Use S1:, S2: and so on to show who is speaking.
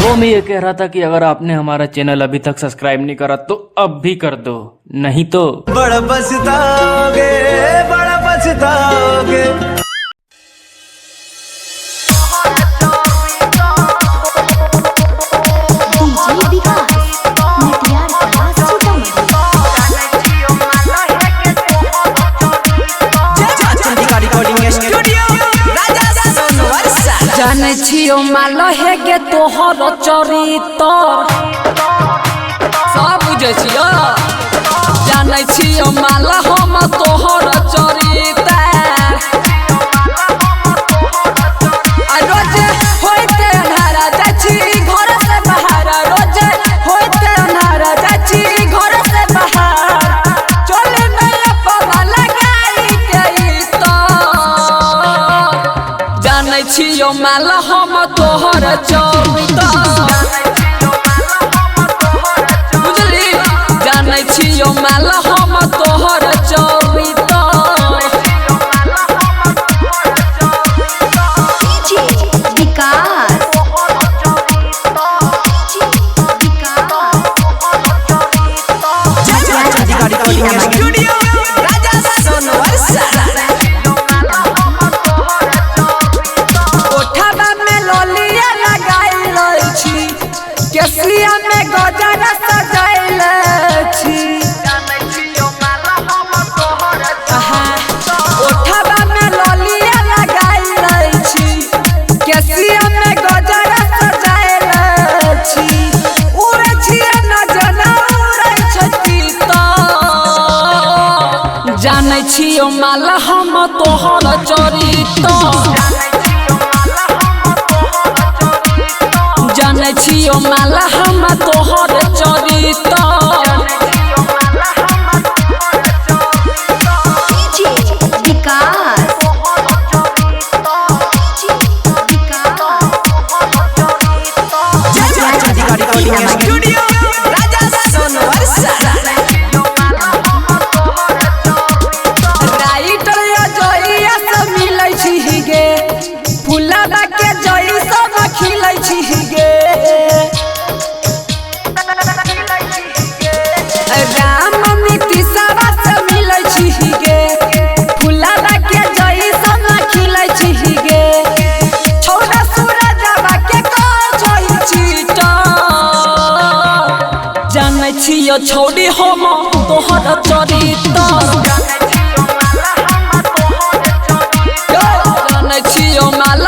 S1: वो मैं ये कह रहा था कि अगर आपने हमारा चैनल अभी तक सब्सक्राइब नहीं करा तो अब भी कर दो, नहीं तो
S2: बड़ा पछताओगे, बड़ा पछताओगे।
S3: जाने छियो माल है गे तोहर चरित्र सब बुझे छियो। जाने छियो माल हम तोहर चरित्र रोज होते अन्हारा जाची घर से बाहर, रोज होते अन्हारा जाची घर से बाहर। चले मेरा पता लगाई के तो जाने छियो माल हम तोहर चरित्र बुझली। जाने छियो माल हम तोहर चरित्र। केसिया में गजरा सजाइल छी, ओठवा में ललिया लगाइल छी। केसिया में गजरा सजाइल छी, उड़े छिए न जना उड़ै छती तो जानै छियो माल हम तोहर चरित्र। जाने छियो माल हम तोहर चरित्र। राइटर जइया से मिलै छी गे, फुलाबा के जई सब खिलै छी गे। राम मिट्टी सारा से मिलै छी गे, फुलाबा के जई सब खिलै छी गे। छोड़ा सूरजवा के कहै छी तो जानै छियो छोड़ी हम तोहर चरित्र। जानै छियो माल